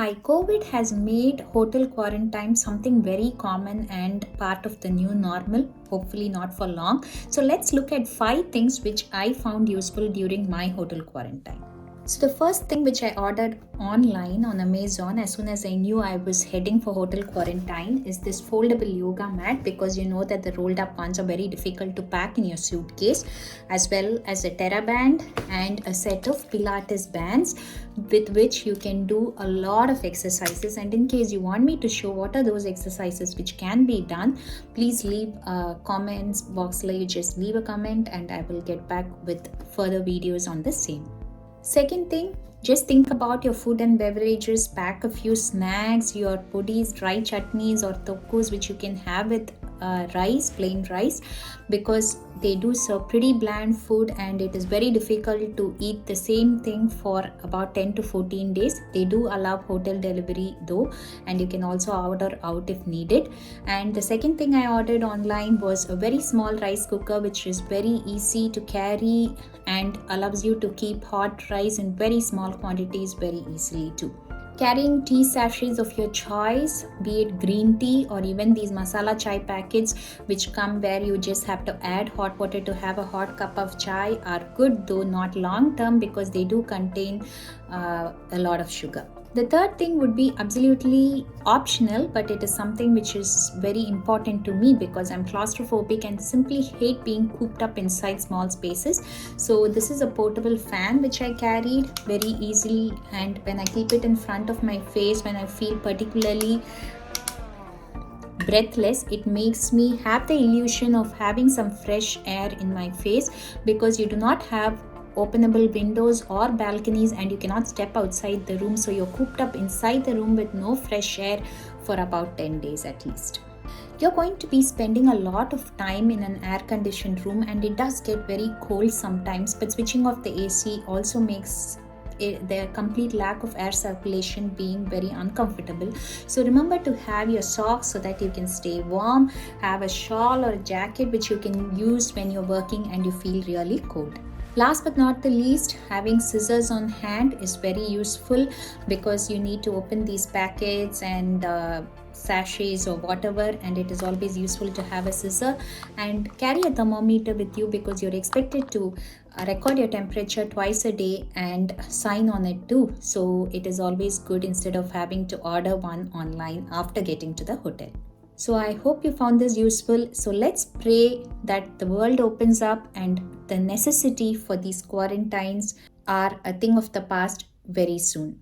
Hi, COVID has made hotel quarantine something very common and part of the new normal, hopefully not for long. So, let's look at 5 things which I found useful during my hotel quarantine. So the first thing which I ordered online on Amazon as soon as I knew I was heading for hotel quarantine is this foldable yoga mat, because you know that the rolled up ones are very difficult to pack in your suitcase, as well as a TheraBand and a set of Pilates bands with which you can do a lot of exercises. And in case you want me to show what are those exercises which can be done, please leave a comments box. You just leave a comment and I will get back with further videos on the same. Second thing, just think about your food and beverages. Pack a few snacks, your pudis, dry chutneys or tokkus which you can have with rice, plain rice, because they do serve pretty bland food and it is very difficult to eat the same thing for about 10 to 14 days. They do allow hotel delivery though, and you can also order out if needed. And the second thing I ordered online was a very small rice cooker which is very easy to carry and allows you to keep hot rice in very small quantities very easily too. Carrying tea sachets of your choice, be it green tea or even these masala chai packets which come where you just have to add hot water to have a hot cup of chai, are good, though not long term, because they do contain a lot of sugar. The third thing would be absolutely optional, but it is something which is very important to me because I'm claustrophobic and simply hate being cooped up inside small spaces. So this is a portable fan which I carried very easily, and when I keep it in front of my face when I feel particularly breathless, it makes me have the illusion of having some fresh air in my face, because you do not have openable windows or balconies and you cannot step outside the room, so you're cooped up inside the room with no fresh air for about 10 days at least. You're going to be spending a lot of time in an air conditioned room and it does get very cold sometimes, but switching off the AC also makes the complete lack of air circulation being very uncomfortable. So remember to have your socks so that you can stay warm, have a shawl or a jacket which you can use when you're working and you feel really cold. Last but not the least, having scissors on hand is very useful, because you need to open these packets and sachets or whatever, and it is always useful to have a scissor. And carry a thermometer with you, because you're expected to record your temperature twice a day and sign on it too. So it is always good instead of having to order one online after getting to the hotel. So I hope you found this useful. So let's pray that the world opens up and the necessity for these quarantines are a thing of the past very soon.